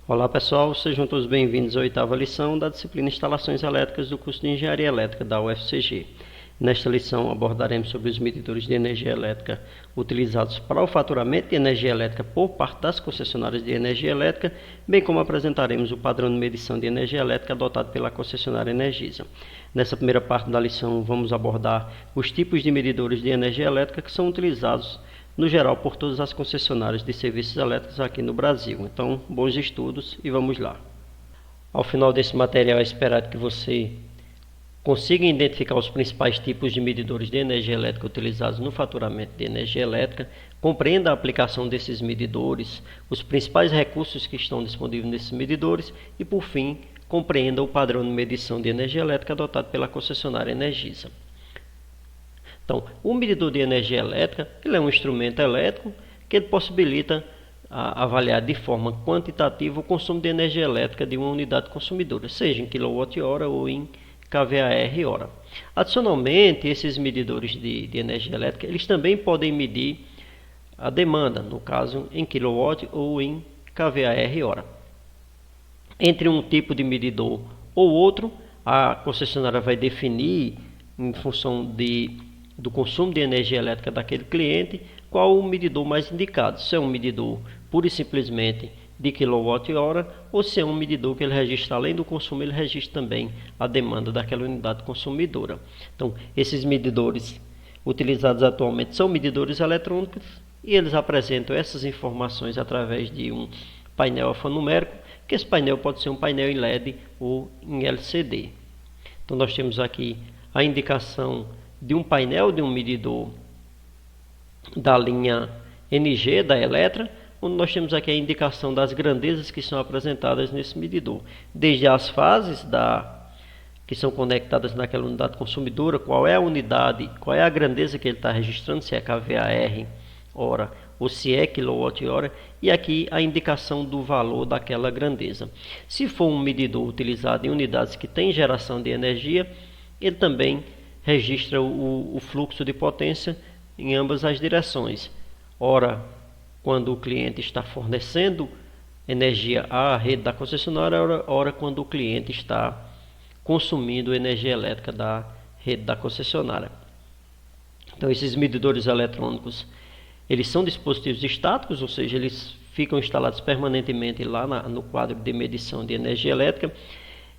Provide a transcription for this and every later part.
Olá pessoal, sejam todos bem-vindos à oitava lição da disciplina Instalações Elétricas do curso de Engenharia Elétrica da UFCG. Nesta lição abordaremos sobre os medidores de energia elétrica utilizados para o faturamento de energia elétrica por parte das concessionárias de energia elétrica, bem como apresentaremos o padrão de medição de energia elétrica adotado pela concessionária Energisa. Nessa primeira parte da lição vamos abordar os tipos de medidores de energia elétrica que são utilizados no geral por todas as concessionárias de serviços elétricos aqui no Brasil. Então, bons estudos e vamos lá. Ao final desse material é esperado que você consiga identificar os principais tipos de medidores de energia elétrica utilizados no faturamento de energia elétrica, compreenda a aplicação desses medidores, os principais recursos que estão disponíveis nesses medidores e, por fim, compreenda o padrão de medição de energia elétrica adotado pela concessionária Energisa. Então, o medidor de energia elétrica ele é um instrumento elétrico que ele possibilita avaliar de forma quantitativa o consumo de energia elétrica de uma unidade consumidora, seja em kWh ou em kVAR/hora. Adicionalmente, esses medidores de energia elétrica eles também podem medir a demanda, no caso em kW ou em kVAR/hora. Entre um tipo de medidor ou outro, a concessionária vai definir, em função do consumo de energia elétrica daquele cliente, qual o medidor mais indicado, se é um medidor pura e simplesmente de kWh ou se é um medidor que ele registra, além do consumo, ele registra também a demanda daquela unidade consumidora. Então, esses medidores utilizados atualmente são medidores eletrônicos e eles apresentam essas informações através de um painel alfanumérico, que esse painel pode ser um painel em LED ou em LCD. Então, nós temos aqui a indicação de um painel de um medidor da linha NG da Eletra, onde nós temos aqui a indicação das grandezas que são apresentadas nesse medidor, desde as fases que são conectadas naquela unidade consumidora, qual é a unidade, qual é a grandeza que ele está registrando, se é kVAR/hora ou se é kWh, e aqui a indicação do valor daquela grandeza. Se for um medidor utilizado em unidades que têm geração de energia, ele também registra o fluxo de potência em ambas as direções. Ora, quando o cliente está fornecendo energia à rede da concessionária, ora quando o cliente está consumindo energia elétrica da rede da concessionária. Então, esses medidores eletrônicos, eles são dispositivos estáticos, ou seja, eles ficam instalados permanentemente lá no quadro de medição de energia elétrica,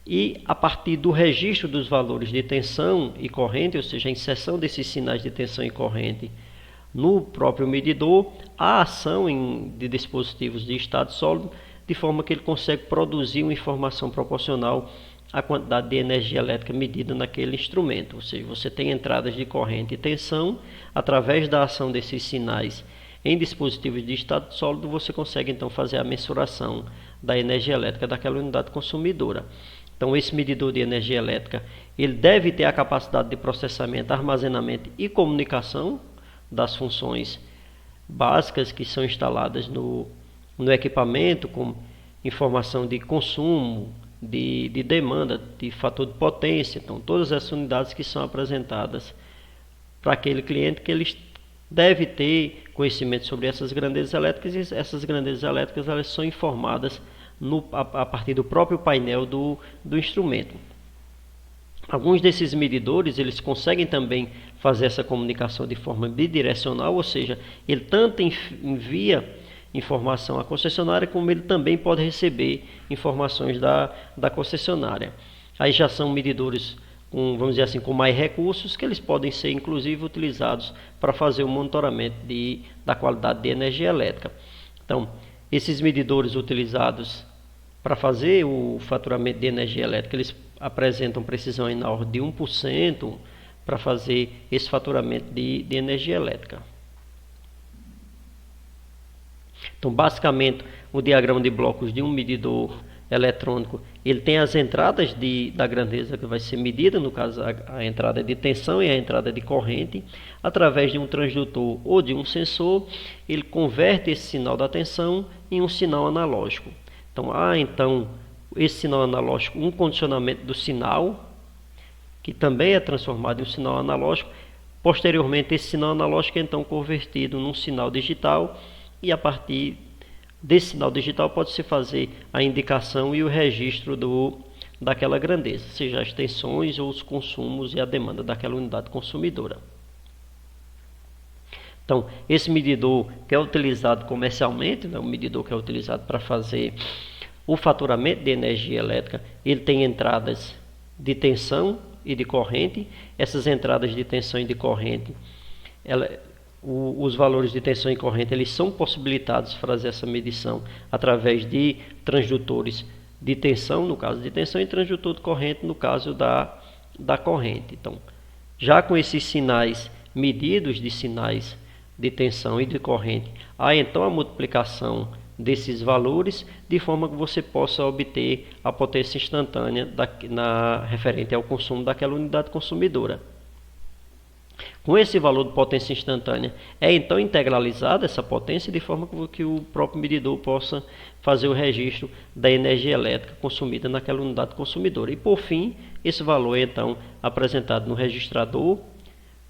e a partir do registro dos valores de tensão e corrente, ou seja, a inserção desses sinais de tensão e corrente no próprio medidor, a ação de dispositivos de estado sólido, de forma que ele consegue produzir uma informação proporcional à quantidade de energia elétrica medida naquele instrumento. Ou seja, você tem entradas de corrente e tensão, através da ação desses sinais em dispositivos de estado sólido, você consegue então fazer a mensuração da energia elétrica daquela unidade consumidora. Então, esse medidor de energia elétrica ele deve ter a capacidade de processamento, armazenamento e comunicação das funções básicas que são instaladas no equipamento, como informação de consumo, de demanda, de fator de potência. Então, todas essas unidades que são apresentadas para aquele cliente, que ele deve ter conhecimento sobre essas grandezas elétricas, e essas grandezas elétricas elas são informadas a partir do próprio painel do instrumento. Alguns desses medidores eles conseguem também fazer essa comunicação de forma bidirecional, ou seja, ele tanto envia informação à concessionária, como ele também pode receber informações da concessionária. Aí já são medidores vamos dizer assim, com mais recursos, que eles podem ser inclusive utilizados para fazer o monitoramento da qualidade de energia elétrica. Então, esses medidores utilizados para fazer o faturamento de energia elétrica, eles apresentam precisão na ordem de 1% para fazer esse faturamento de energia elétrica. Então, basicamente, o diagrama de blocos de um medidor eletrônico, ele tem as entradas da grandeza que vai ser medida, no caso a entrada de tensão e a entrada de corrente, através de um transdutor ou de um sensor, ele converte esse sinal da tensão em um sinal analógico. Então, esse sinal analógico, um condicionamento do sinal, que também é transformado em um sinal analógico. Posteriormente, esse sinal analógico é então convertido num sinal digital, e a partir desse sinal digital pode-se fazer a indicação e o registro daquela grandeza, seja as tensões ou os consumos e a demanda daquela unidade consumidora. Então, esse medidor que é utilizado comercialmente, né, o medidor que é utilizado para fazer o faturamento de energia elétrica, ele tem entradas de tensão e de corrente. Essas entradas de tensão e de corrente, os valores de tensão e corrente, eles são possibilitados de fazer essa medição através de transdutores de tensão, no caso de tensão, e transdutor de corrente, no caso da corrente. Então, já com esses sinais medidos de sinais de tensão e de corrente, há então a multiplicação desses valores de forma que você possa obter a potência instantânea referente ao consumo daquela unidade consumidora. Com esse valor de potência instantânea, é então integralizada essa potência de forma que o próprio medidor possa fazer o registro da energia elétrica consumida naquela unidade consumidora. E por fim, esse valor é então apresentado no registrador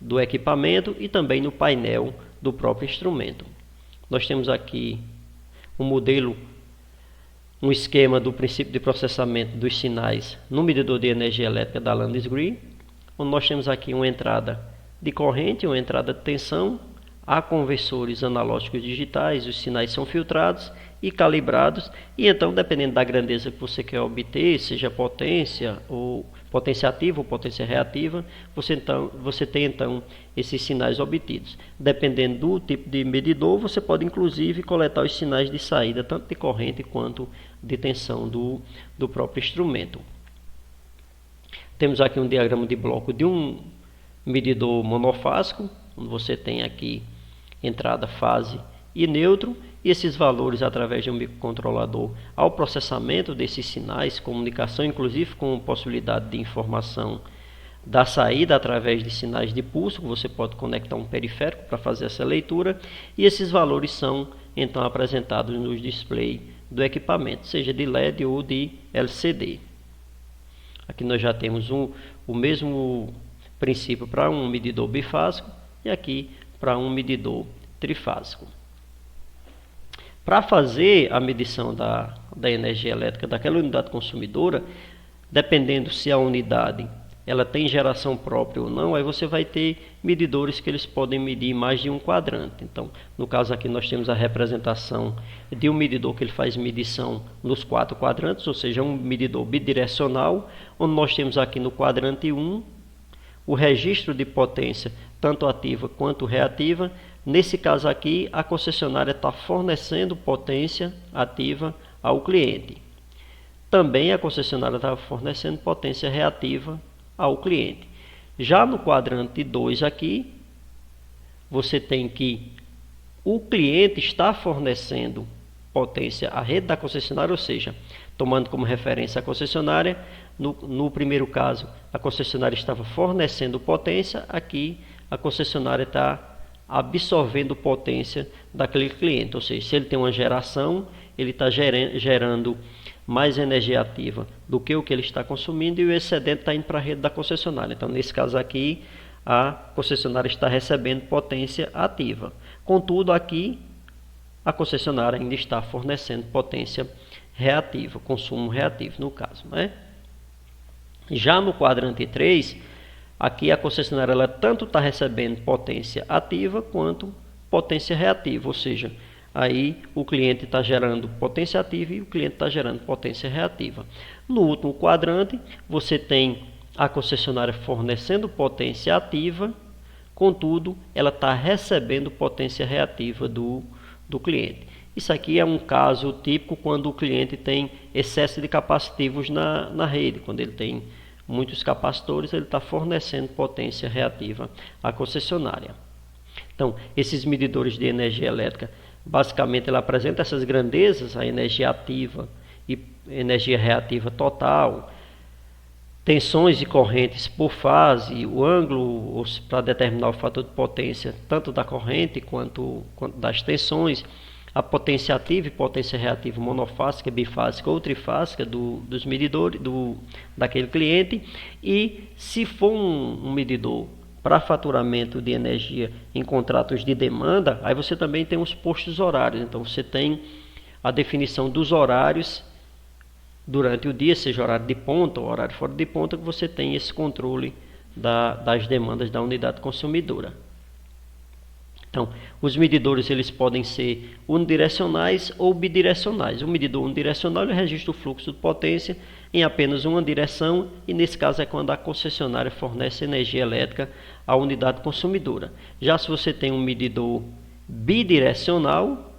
do equipamento e também no painel do próprio instrumento. Nós temos aqui um modelo, um esquema do princípio de processamento dos sinais no medidor de energia elétrica da Landis+Gyr, onde nós temos aqui uma entrada de corrente, uma entrada de tensão, há conversores analógicos digitais, os sinais são filtrados e calibrados, e então, dependendo da grandeza que você quer obter, seja potência ou potência ativa ou potência reativa, você tem então esses sinais obtidos. Dependendo do tipo de medidor, você pode inclusive coletar os sinais de saída, tanto de corrente quanto de tensão do próprio instrumento. Temos aqui um diagrama de bloco de um medidor monofásico, onde você tem aqui entrada, fase e neutro, e esses valores através de um microcontrolador ao processamento desses sinais, comunicação inclusive com possibilidade de informação da saída através de sinais de pulso, que você pode conectar um periférico para fazer essa leitura, e esses valores são então apresentados nos displays do equipamento, seja de LED ou de LCD. Aqui nós já temos o mesmo princípio para um medidor bifásico e aqui para um medidor trifásico. Para fazer a medição da energia elétrica daquela unidade consumidora, dependendo se a unidade ela tem geração própria ou não, aí você vai ter medidores que eles podem medir mais de um quadrante. Então, no caso aqui nós temos a representação de um medidor que ele faz medição nos 4 quadrantes, ou seja, um medidor bidirecional, onde nós temos aqui no quadrante 1 o registro de potência, tanto ativa quanto reativa. Nesse caso aqui, a concessionária está fornecendo potência ativa ao cliente. Também a concessionária está fornecendo potência reativa ao cliente. Já no quadrante 2 aqui, você tem que o cliente está fornecendo potência à rede da concessionária, ou seja, tomando como referência a concessionária, no primeiro caso, a concessionária estava fornecendo potência, aqui a concessionária está absorvendo potência daquele cliente, ou seja, se ele tem uma geração, ele está gerando mais energia ativa do que o que ele está consumindo e o excedente está indo para a rede da concessionária. Então, nesse caso aqui, a concessionária está recebendo potência ativa. Contudo, aqui, a concessionária ainda está fornecendo potência reativa, consumo reativo no caso, né? Já no quadrante 3, aqui a concessionária ela tanto está recebendo potência ativa quanto potência reativa, ou seja, aí o cliente está gerando potência ativa e o cliente está gerando potência reativa. No último quadrante, você tem a concessionária fornecendo potência ativa, contudo, ela está recebendo potência reativa do cliente. Isso aqui é um caso típico quando o cliente tem excesso de capacitivos na rede, quando ele tem muitos capacitores, ele está fornecendo potência reativa à concessionária. Então, esses medidores de energia elétrica, basicamente, ele apresenta essas grandezas, a energia ativa e energia reativa total, tensões e correntes por fase, o ângulo para determinar o fator de potência, tanto da corrente quanto das tensões, a potência ativa e potência reativa monofásica, bifásica ou trifásica dos medidores daquele cliente. E se for um medidor para faturamento de energia em contratos de demanda, aí você também tem os postos horários. Então você tem a definição dos horários durante o dia, seja horário de ponta ou horário fora de ponta, que você tem esse controle das demandas da unidade consumidora. Então, os medidores eles podem ser unidirecionais ou bidirecionais. O medidor unidirecional ele registra o fluxo de potência em apenas uma direção, e nesse caso é quando a concessionária fornece energia elétrica à unidade consumidora. Já se você tem um medidor bidirecional,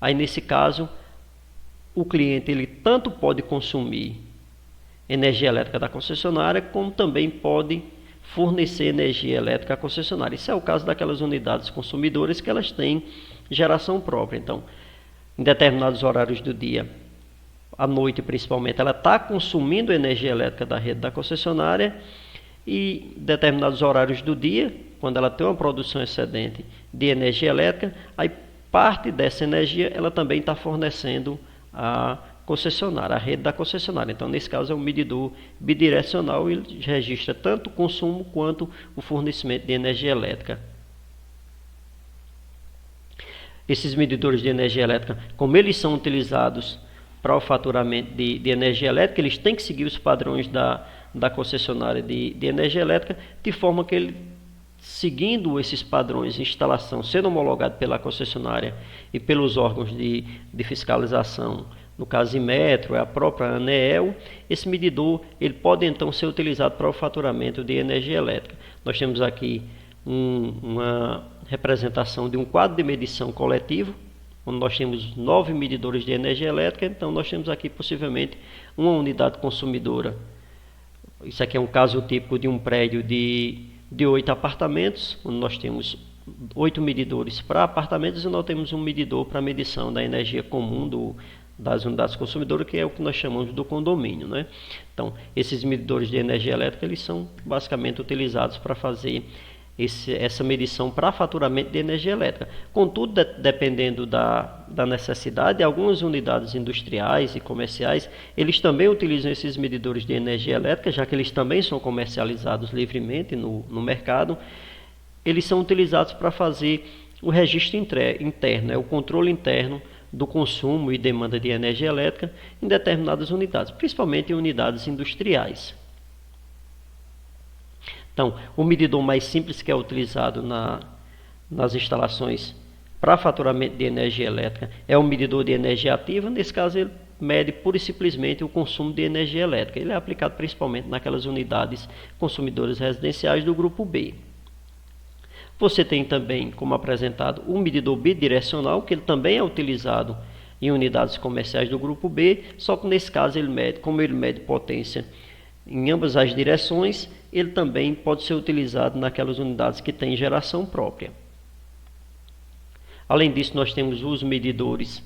aí nesse caso o cliente ele tanto pode consumir energia elétrica da concessionária, como também pode fornecer energia elétrica à concessionária. Isso é o caso daquelas unidades consumidoras que elas têm geração própria. Então, em determinados horários do dia, à noite principalmente, ela está consumindo energia elétrica da rede da concessionária, e em determinados horários do dia, quando ela tem uma produção excedente de energia elétrica, aí parte dessa energia ela também está fornecendo a concessionária, a rede da concessionária. Então, nesse caso, é um medidor bidirecional, e ele registra tanto o consumo quanto o fornecimento de energia elétrica. Esses medidores de energia elétrica, como eles são utilizados para o faturamento de energia elétrica, eles têm que seguir os padrões da concessionária de energia elétrica, de forma que ele, seguindo esses padrões de instalação, sendo homologado pela concessionária e pelos órgãos de fiscalização, no caso Inmetro, é a própria ANEEL, esse medidor ele pode então ser utilizado para o faturamento de energia elétrica. Nós temos aqui uma representação de um quadro de medição coletivo, onde nós temos 9 medidores de energia elétrica. Então nós temos aqui possivelmente uma unidade consumidora. Isso aqui é um caso típico de um prédio de 8 apartamentos, onde nós temos 8 medidores para apartamentos, e nós temos um medidor para medição da energia comum das unidades consumidoras, que é o que nós chamamos do condomínio, né? Então, esses medidores de energia elétrica eles são basicamente utilizados para fazer essa medição para faturamento de energia elétrica. Contudo, dependendo da necessidade, algumas unidades industriais e comerciais, eles também utilizam esses medidores de energia elétrica, já que eles também são comercializados livremente no mercado. Eles são utilizados para fazer o registro interno, o controle interno do consumo e demanda de energia elétrica em determinadas unidades, principalmente em unidades industriais. Então, o medidor mais simples que é utilizado nas instalações para faturamento de energia elétrica é o medidor de energia ativa. Nesse caso, ele mede pura e simplesmente o consumo de energia elétrica. Ele é aplicado principalmente naquelas unidades consumidoras residenciais do grupo B. Você tem também, como apresentado, o medidor bidirecional, que ele também é utilizado em unidades comerciais do grupo B, só que nesse caso, como ele mede potência em ambas as direções, ele também pode ser utilizado naquelas unidades que têm geração própria. Além disso, nós temos os medidores,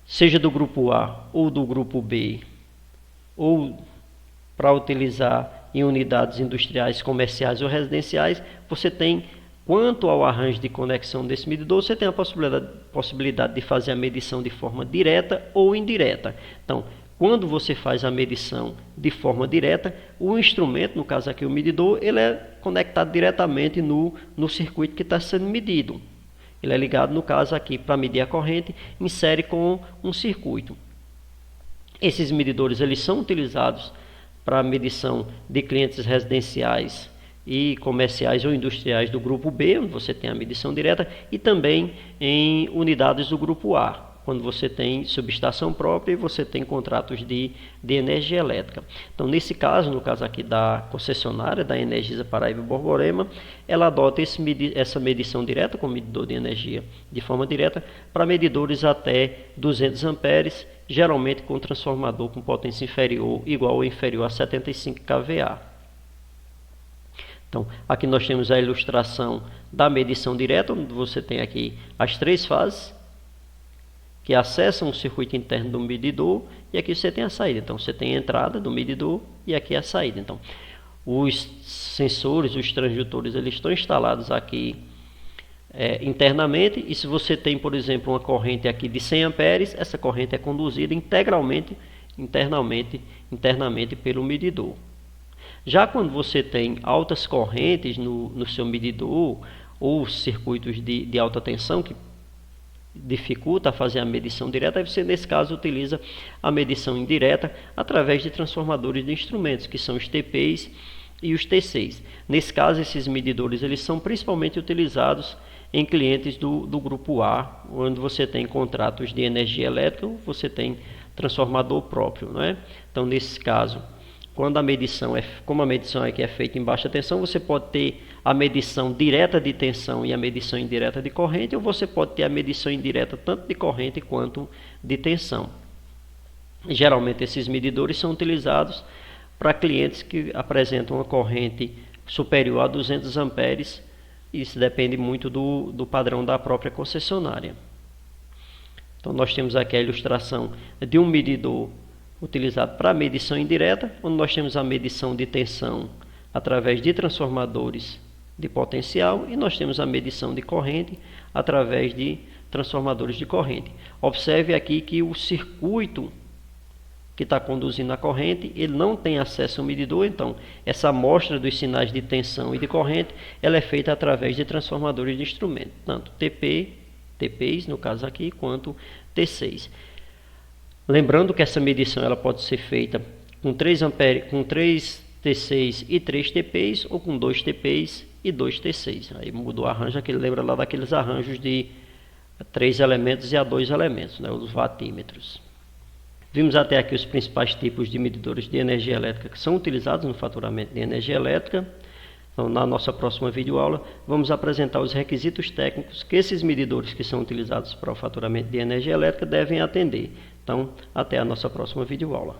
seja do grupo A ou do grupo B, ou para utilizar em unidades industriais, comerciais ou residenciais. Você tem, quanto ao arranjo de conexão desse medidor, você tem a possibilidade de fazer a medição de forma direta ou indireta. Então, quando você faz a medição de forma direta, o instrumento, no caso aqui o medidor, ele é conectado diretamente no circuito que está sendo medido. Ele é ligado, no caso aqui, para medir a corrente, em série com um circuito. Esses medidores eles são utilizados para a medição de clientes residenciais e comerciais ou industriais do grupo B, onde você tem a medição direta, e também em unidades do grupo A, quando você tem subestação própria e você tem contratos de energia elétrica. Então, nesse caso, no caso aqui da concessionária, da Energisa Paraíba Borborema, ela adota essa medição direta com medidor de energia de forma direta para medidores até 200 amperes, geralmente com transformador com potência inferior, igual ou inferior a 75 kVA. Então, aqui nós temos a ilustração da medição direta, onde você tem aqui as 3 fases que acessam o circuito interno do medidor, e aqui você tem a saída. Então, você tem a entrada do medidor e aqui a saída. Então, os sensores, os transdutores, eles estão instalados aqui internamente, e se você tem, por exemplo, uma corrente aqui de 100 amperes, essa corrente é conduzida internamente pelo medidor. Já quando você tem altas correntes no seu medidor, ou circuitos de alta tensão, que dificulta fazer a medição direta, aí você, nesse caso, utiliza a medição indireta através de transformadores de instrumentos, que são os TPs e os T6. Nesse caso, esses medidores eles são principalmente utilizados em clientes do grupo A, onde você tem contratos de energia elétrica, você tem transformador próprio, né? Então, nesse caso, quando a medição como a medição aqui é feita em baixa tensão, você pode ter a medição direta de tensão e a medição indireta de corrente, ou você pode ter a medição indireta tanto de corrente quanto de tensão. Geralmente esses medidores são utilizados para clientes que apresentam uma corrente superior a 200 amperes. Isso depende muito do padrão da própria concessionária. Então nós temos aqui a ilustração de um medidor utilizado para medição indireta, onde nós temos a medição de tensão através de transformadores de potencial e nós temos a medição de corrente através de transformadores de corrente. Observe aqui que o circuito que está conduzindo a corrente, ele não tem acesso ao medidor, então essa amostra dos sinais de tensão e de corrente, ela é feita através de transformadores de instrumento, tanto TPs no caso aqui, quanto T6. Lembrando que essa medição ela pode ser feita com 3 T6 e 3 TPs, ou com 2 TPs e 2 T6. Aí mudou o arranjo, aquele lembra lá daqueles arranjos de 3 elementos e a 2 elementos, né, os watímetros. Vimos até aqui os principais tipos de medidores de energia elétrica que são utilizados no faturamento de energia elétrica. Então, na nossa próxima videoaula, vamos apresentar os requisitos técnicos que esses medidores que são utilizados para o faturamento de energia elétrica devem atender. Então, até a nossa próxima videoaula.